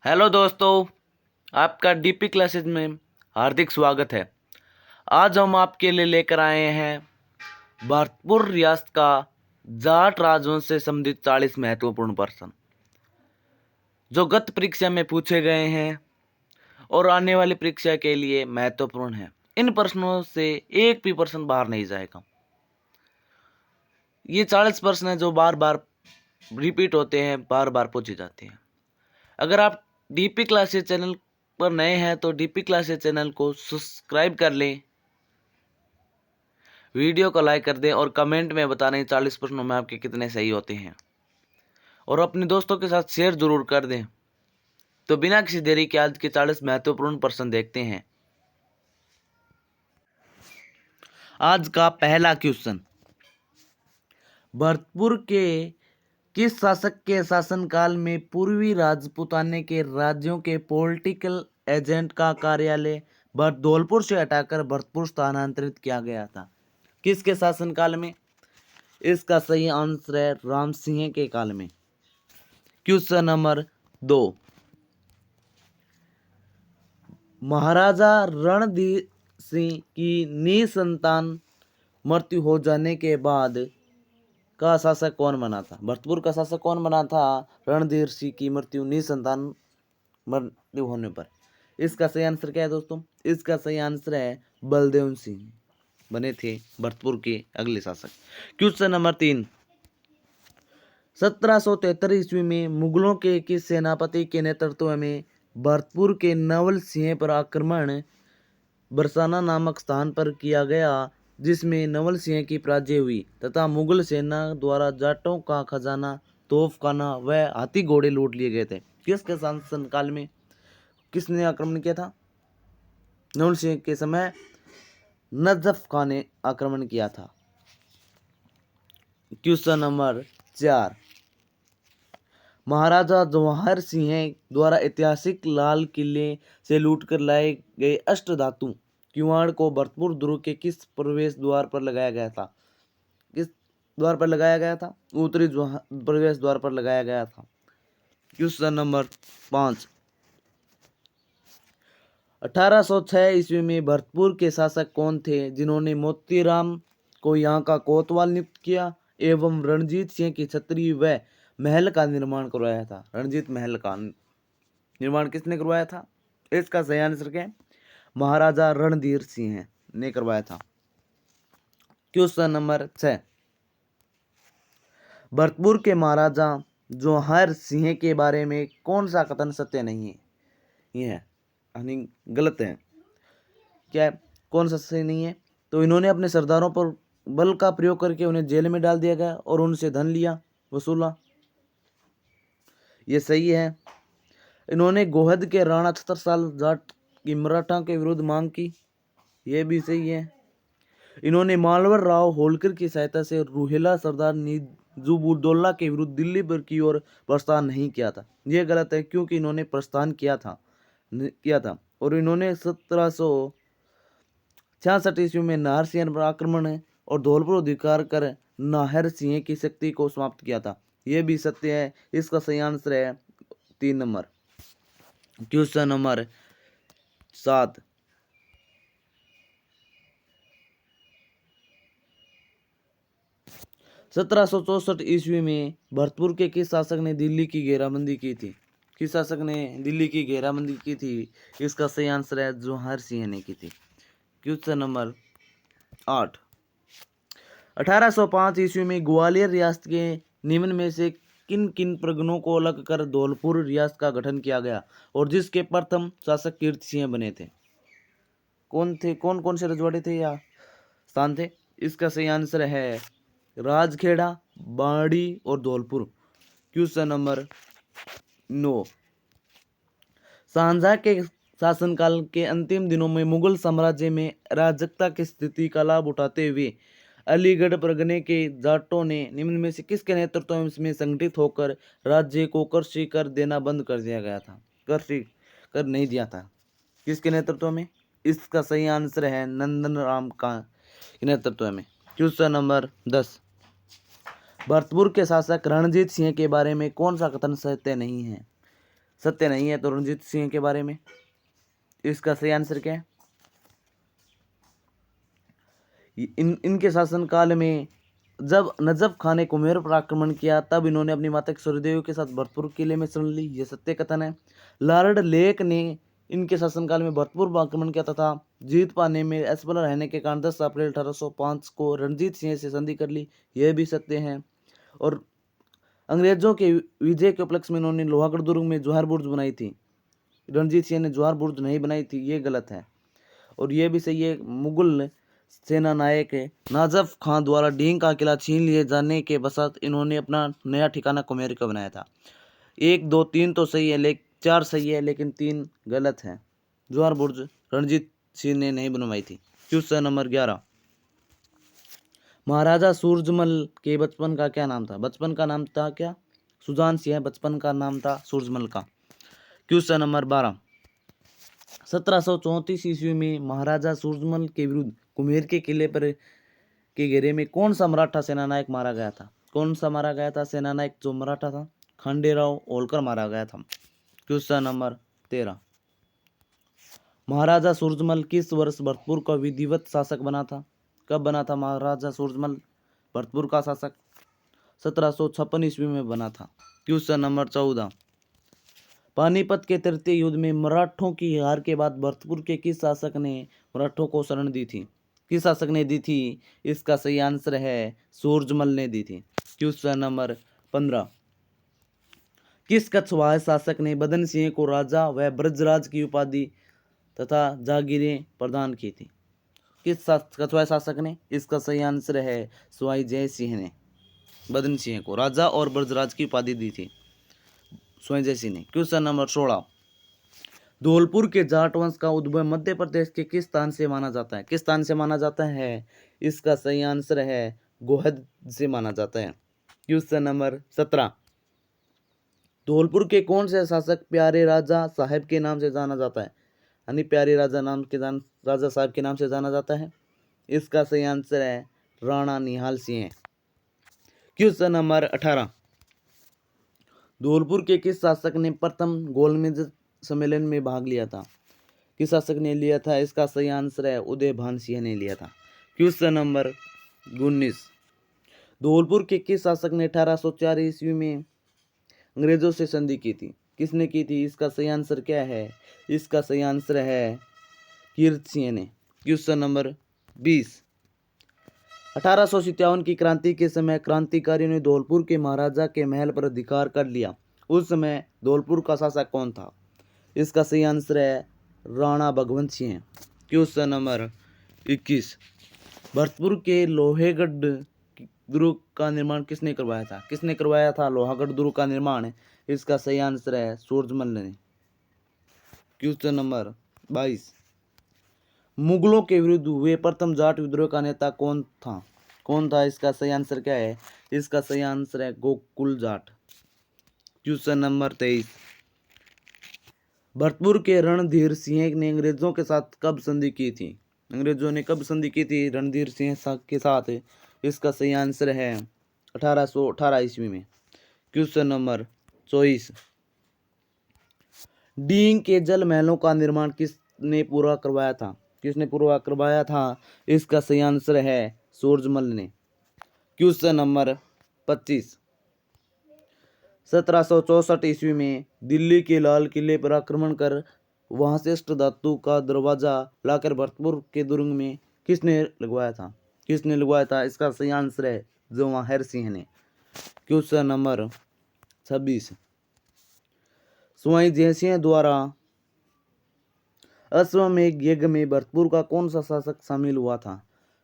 Hello दोस्तों, आपका DP classes में हार्दिक स्वागत है। आज हम आपके लिए लेकर आए हैं भरतपुर रियासत का जाट राजवंश से संबंधित 40 महत्वपूर्ण प्रश्न जो गत परीक्षा में पूछे गए हैं और आने वाली परीक्षा के लिए महत्वपूर्ण है। इन प्रश्नों से एक भी प्रश्न बाहर नहीं जाएगा। ये 40 प्रश्न हैं जो बार बार रिपीट होते हैं, बार बार पूछे जाते हैं। अगर आप डीपी क्लासेस चैनल पर नए हैं तो डीपी क्लासेस चैनल को सब्सक्राइब कर लें, वीडियो को लाइक कर दें और कमेंट में बताने 40 प्रश्नों में आपके कितने सही होते हैं और अपने दोस्तों के साथ शेयर जरूर कर दें। तो बिना किसी देरी के आज के 40 महत्वपूर्ण प्रश्न देखते हैं। आज का पहला क्वेश्चन, भरतपुर के किस शासक के शासनकाल में पूर्वी राजपूताने के राज्यों के पॉलिटिकल एजेंट का कार्यालय धौलपुर से हटाकर भरतपुर स्थानांतरित किया गया था? किसके शासनकाल में? इसका सही आंसर है राम सिंह के काल में। क्वेश्चन नंबर 2, महाराजा रणधीर सिंह की निसंतान मृत्यु हो जाने के बाद का शासक कौन बना था? भरतपुर का शासक कौन बना था रणधीर सिंह की निसंतान मृत्यु होने पर? इसका सही आंसर क्या है दोस्तों? इसका सही आंसर है बलदेव सिंह बने थे भरतपुर के अगले शासक। क्वेश्चन नंबर 3, 1773 ईस्वी में मुगलों के किस सेनापति के नेतृत्व में भरतपुर के नवल सिंह पर आक्रमण बरसाना नामक स्थान पर किया गया, जिसमें नवल सिंह की पराजय हुई तथा मुगल सेना द्वारा जाटों का खजाना, तोपखाना व हाथी घोड़े लूट लिए गए थे? किसके शासनकाल में किसने आक्रमण किया था? नवल सिंह के समय नजफ खान ने आक्रमण किया था। क्वेश्चन नंबर 4, महाराजा जवाहर सिंह द्वारा ऐतिहासिक लाल किले से लूटकर लाए गए अष्ट धातु किवाड़ को भरतपुर दुर्ग के किस प्रवेश द्वार पर लगाया गया था? किस द्वार पर लगाया गया था? उत्तरी प्रवेश द्वार पर लगाया गया था। क्वेश्चन नंबर 5, 1806 ईस्वी में भरतपुर के शासक कौन थे जिन्होंने मोतीराम को यहाँ का कोतवाल नियुक्त किया एवं रणजीत सिंह की छतरी व महल का निर्माण करवाया था? रणजीत महल का निर्माण किसने करवाया था? इसका सही आंसर क्या है? महाराजा रणधीर सिंह ने करवाया था। क्वेश्चन नंबर 6, भरतपुर के महाराजा जवाहर सिंह के बारे में कौन सा कथन सत्य नहीं है? ये है यानी गलत है। क्या है? कौन सा सही नहीं है? तो इन्होंने अपने सरदारों पर बल का प्रयोग करके उन्हें जेल में डाल दिया गया और उनसे धन लिया, वसूला। ये सही है। इन्होंने गोहद के राणा छत्रसाल जाट की मराठा के विरुद्ध मांग की, यह भी सही है। इन्होंने मालवर राव होलकर की सहायता से रूहेला सरदार निजामुद्दौला के विरुद्ध दिल्ली पर की ओर प्रस्थान नहीं किया था, यह गलत है क्योंकि इन्होंने प्रस्थान किया था और इन्होंने 1766 ईस्वी में नाहर सिंह पर आक्रमण और धौलपुर अधिकार कर नाहर सिंह की शक्ति को समाप्त किया था, यह भी सत्य है। इसका सही आंसर है 3 नंबर। क्वेश्चन नंबर 7, 1764 ईस्वी में भरतपुर के किस शासक ने दिल्ली की घेराबंदी की थी? किस शासक ने दिल्ली की घेराबंदी की थी? इसका सही आंसर है जवाहर सिंह ने की थी। क्वेश्चन नंबर 8, 1805 ईस्वी में ग्वालियर रियासत के निम्न में से किन किन प्रगणों को अलग कर धौलपुर रियासत का गठन किया गया और जिसके प्रथम शासक कीर्ति सिंह बने थे? कौन थे? कौन कौन से रजवाड़े थे या स्थान थे? इसका सही आंसर है राजखेड़ा, बाड़ी और धौलपुर। क्वेश्चन नंबर 9, शाहजहां के शासनकाल के अंतिम दिनों में मुगल साम्राज्य में अराजकता की स्थिति का लाभ उठाते हुए अलीगढ़ परगने के जाटों ने निम्न में से किसके नेतृत्व में संगठित होकर राज्य को कृषि कर देना बंद कर दिया गया था? कृषि कर नहीं दिया था, किसके नेतृत्व में? इसका सही आंसर है नंदन राम का नेतृत्व में। क्वेश्चन नंबर 10, भरतपुर के शासक रणजीत सिंह के बारे में कौन सा कथन सत्य नहीं है? सत्य नहीं है। तो रणजीत सिंह के बारे में इसका सही आंसर क्या है? इनके शासनकाल में जब नजफ खान ने कुमेर पर आक्रमण किया तब इन्होंने अपनी माता सूर्यदेवी के साथ भरतपुर किले में शरण ली, ये सत्य कथन है। लॉर्ड लेक ने इनके शासनकाल में भरतपुर आक्रमण किया तथा जीत पाने में असफल रहने के कारण 10 अप्रैल 1805 को रणजीत सिंह से संधि कर ली, यह भी सत्य है। और अंग्रेजों के विजय के उपलक्ष्य में इन्होंने लोहागढ़ दुर्ग में जवाहर बुर्ज बनाई थी, रणजीत सिंह ने जवाहर बुर्ज नहीं बनाई थी, ये गलत है। और ये भी सही है, मुगल सेना नायक नाजफ खान द्वारा डींग का किला छीन लिए जाने के पश्चात इन्होंने अपना नया ठिकाना कुमेर का बनाया था। 1 2 3 तो सही है, लेकिन 4 सही है, लेकिन 3 गलत है। जवाहर बुर्ज रणजीत सिंह ने नहीं बनवाई थी। क्वेश्चन नंबर 11, महाराजा सूरजमल के बचपन का क्या नाम था? बचपन का नाम था क्या? सुजान सिंह बचपन का नाम था सूरजमल का। क्वेश्चन नंबर 12, 1734 ईस्वी में महाराजा सूरजमल के विरुद्ध कुमेर के किले पर के घेरे में कौन सा मराठा सेनानायक मारा गया था? कौन सा मारा गया था सेनानायक जो मराठा था? खंडेराव होलकर मारा गया था। क्वेश्चन नंबर 13, महाराजा सूरजमल किस वर्ष भरतपुर का विधिवत शासक बना था? कब बना था महाराजा सूरजमल भरतपुर का शासक? 1756 ईस्वी में बना था। क्वेश्चन नंबर 14, पानीपत के तृतीय युद्ध में मराठों की हार के बाद भरतपुर के किस शासक ने मराठों को शरण दी थी? किस शासक ने दी थी? इसका सही आंसर है सूरजमल ने दी थी। क्वेश्चन नंबर 15, किस कछवाहा शासक ने बदन सिंह को राजा व ब्रजराज की उपाधि तथा जागीरें प्रदान की थी? किस कछवाहा शासक ने? इसका सही आंसर है सवाई जय सिंह ने बदन सिंह को राजा और ब्रजराज की उपाधि दी थी, सवाई जय सिंह ने। क्वेश्चन नंबर 16, धौलपुर के जाट वंश का उद्भव मध्य प्रदेश के किस स्थान से माना जाता है? किस स्थान से माना जाता है? इसका सही आंसर है गोहद से माना जाता है। क्वेश्चन नंबर 17, धौलपुर के कौन से शासक प्यारे राजा साहब के नाम से जाना जाता है? यानी प्यारे राजा राजा साहब के नाम से जाना जाता है। इसका सही आंसर है राणा निहाल सिंह। क्वेश्चन नंबर 18, धौलपुर के किस शासक ने प्रथम गोलमेज सम्मेलन में भाग लिया था? किस शासक ने लिया था? इसका सही आंसर है उदय भान सिंह ने लिया था। क्वेश्चन नंबर 19, धौलपुर के किस शासक ने 1804 ईस्वी में अंग्रेजों से संधि की थी? किसने की थी? इसका सही आंसर क्या है? इसका सही आंसर है कीर्त सिंह ने। क्वेश्चन नंबर 20, 1857 की क्रांति के समय क्रांतिकारियों ने धौलपुर के महाराजा के महल पर अधिकार कर लिया, उस समय धौलपुर का शासक कौन था? इसका सही आंसर है राणा भगवंत सिंह। क्वेश्चन नंबर 21, भरतपुर के लोहेगढ़ दुर्ग का निर्माण किसने करवाया था? किसने करवाया था लोहागढ़ दुर्ग का निर्माण? इसका सही आंसर है सूरजमल ने। क्वेश्चन नंबर 22, मुगलों के विरुद्ध हुए प्रथम जाट विद्रोह का नेता कौन था? कौन था? इसका सही आंसर क्या है? इसका सही आंसर है गोकुल जाट। क्वेश्चन नंबर 23, भरतपुर के रणधीर सिंह ने अंग्रेजों के साथ कब संधि की थी? अंग्रेजों ने कब संधि की थी रणधीर सिंह के साथ? इसका सही आंसर है 1818 ईस्वी में। क्वेश्चन नंबर 24, डींग के जल महलों का निर्माण किसने पूरा करवाया था? किसने पूरा करवाया था? इसका सही आंसर है सूरजमल ने। क्वेश्चन नंबर 25, 1764 ईस्वी में दिल्ली के लाल किले पर आक्रमण कर वहां से अष्ट धातु का दरवाजा लाकर भरतपुर के दुर्ग में किसने लगवाया था? किसने लगवाया था? इसका सही आंसर है जवाहर सिंह ने। क्वेश्चन नंबर 26, सवाई जय सिंह द्वारा अश्वमेध यज्ञ में भरतपुर का कौन सा शासक शामिल हुआ था?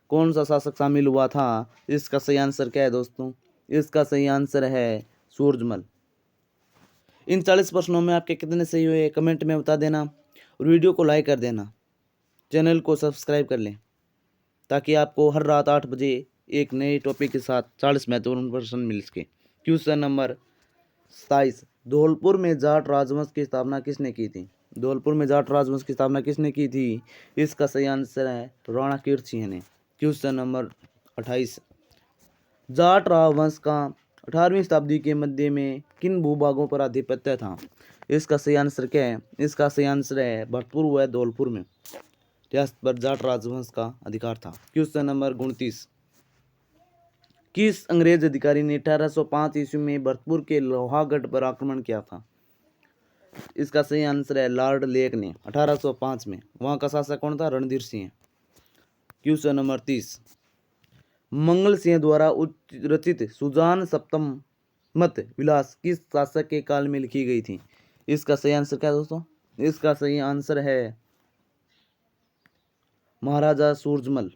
कौन सा शासक शामिल हुआ था? इसका सही आंसर क्या है दोस्तों? इसका सही आंसर है सूरजमल। इन 40 प्रश्नों में आपके कितने सही हुए कमेंट में बता देना और वीडियो को लाइक कर देना, चैनल को सब्सक्राइब कर लें ताकि आपको हर रात 8 बजे एक नए टॉपिक के साथ 40 महत्वपूर्ण प्रश्न मिल सके। क्वेश्चन नंबर 27, धौलपुर में जाट राजवंश की स्थापना किसने की थी? धौलपुर में जाट राजवंश की स्थापना किसने की थी? इसका सही आंसर है राणा कीर्त सिंह ने। क्वेश्चन नंबर 28, जाट राजवंश का 18वीं शताब्दी के मध्य में किन भूभागों पर आधिपत्य था? इसका सही आंसर क्या है? इसका सही आंसर है भरतपुर व धौलपुर में इतिहास पर जाट राजवंश का अधिकार था। क्वेश्चन नंबर 29, किस अंग्रेज अधिकारी ने 1805 ईस्वी में भरतपुर के लोहागढ़ पर आक्रमण किया था? इसका सही आंसर है लॉर्ड लेक ने 1805 में। वहां का शासक कौन था? रणधीर सिंह। क्वेश्चन नंबर 30, मंगल सिंह द्वारा रचित सुजान सप्तम मत विलास किस शासक के काल में लिखी गई थी? इसका सही आंसर क्या है दोस्तों? इसका सही आंसर है महाराजा सूरजमल।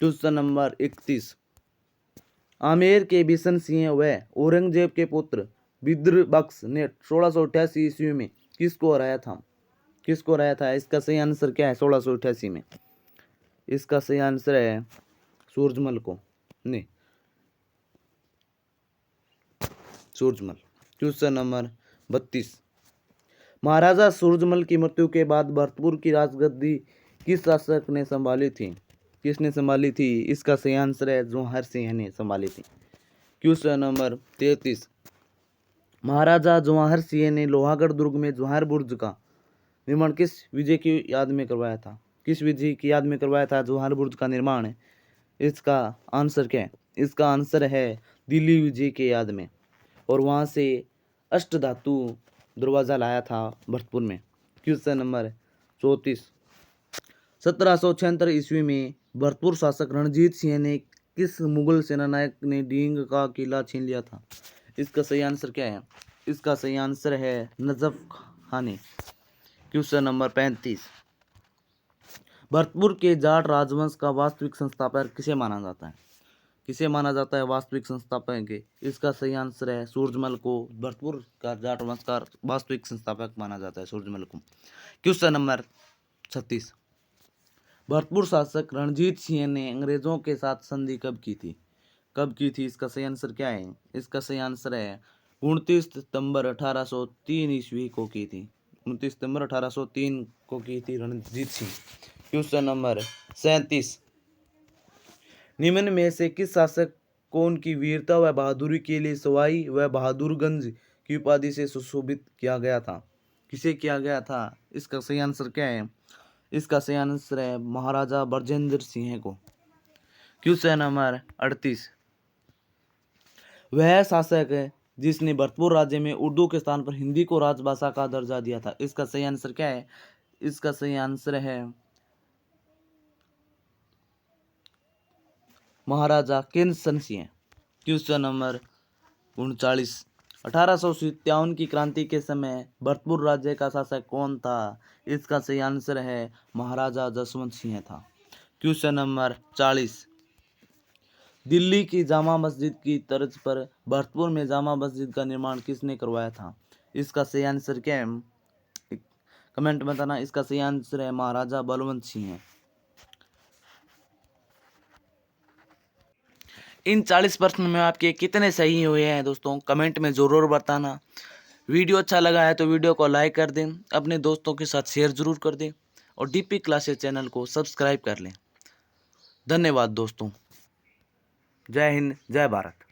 क्वेश्चन नंबर 31, आमेर के बिशन सिंह व औरंगजेब के पुत्र बिद्रबक्स ने 1688 ईस्वी में किसको हराया था? किसको हराया था? इसका सही आंसर क्या है? 1688 में। इसका सही आंसर है सूरजमल को नहीं, सूरजमल। क्वेश्चन नंबर 32, महाराजा सूरजमल की मृत्यु के बाद भरतपुर की राजगद्दी किस शासक ने संभाली थी? किसने संभाली थी? इसका सही आंसर है जवाहर सिंह ने संभाली थी। क्वेश्चन नंबर 33, महाराजा जवाहर सिंह ने लोहागढ़ दुर्ग में जवाहर बुर्ज का निर्माण किस विजय की याद में करवाया था? किस विजय की याद में करवाया था जवाहर बुर्ज का निर्माण? इसका आंसर क्या है? इसका आंसर है दिल्ली विजय के याद में, और वहां से अष्टधातु दरवाजा लाया था भरतपुर में। क्वेश्चन नंबर 34, 1776 ईस्वी में भरतपुर शासक रणजीत सिंह ने किस मुगल सेनानायक ने डींग का किला छीन लिया था? इसका सही आंसर क्या है? इसका सही आंसर है नजफ खान ने। क्वेश्चन नंबर 35, भरतपुर के जाट राजवंश का वास्तविक संस्थापक किसे माना जाता है? किसे माना जाता है वास्तविक संस्थापक के? इसका सही आंसर है सूरजमल को। भरतपुर का जाट वंश का वास्तविक संस्थापक माना जाता है सूरजमल को। क्वेश्चन नंबर 36, भरतपुर शासक रणजीत सिंह ने अंग्रेजों के साथ संधि कब की थी? कब की थी? इसका सही आंसर क्या है? इसका सही आंसर है 29 सितंबर 1803 ईस्वी को की थी। 29 सितंबर 1803 को की थी रणजीत सिंह। क्वेश्चन नंबर 37, निम्न में से किस शासक को उनकी वीरता व बहादुरी के लिए सवाई व बहादुरगंज की उपाधि से सुशोभित किया गया था? किसे किया गया था? इसका सही आंसर क्या है? इसका सही आंसर है महाराजा बरजेंद्र सिंह को। क्वेश्चन नंबर 38, वह शासक है जिसने भरतपुर राज्य में उर्दू के स्थान पर हिंदी को राजभाषा का दर्जा दिया था? इसका सही आंसर क्या है? इसका सही आंसर है महाराजा किशन सिंह। क्वेश्चन नंबर 39, 1857 की क्रांति के समय भरतपुर राज्य का शासक कौन था? इसका सही आंसर है महाराजा जसवंत सिंह था। क्वेश्चन नंबर 40, दिल्ली की जामा मस्जिद की तर्ज पर भरतपुर में जामा मस्जिद का निर्माण किसने करवाया था? इसका सही आंसर क्या है? कमेंट में बताना। इसका सही आंसर है महाराजा बलवंत सिंह। इन 40 प्रश्न में आपके कितने सही हुए हैं दोस्तों? कमेंट में ज़रूर बताना। वीडियो अच्छा लगा है तो वीडियो को लाइक कर दें, अपने दोस्तों के साथ शेयर ज़रूर कर दें और डीपी क्लासेस चैनल को सब्सक्राइब कर लें। धन्यवाद दोस्तों। जय हिंद, जय भारत।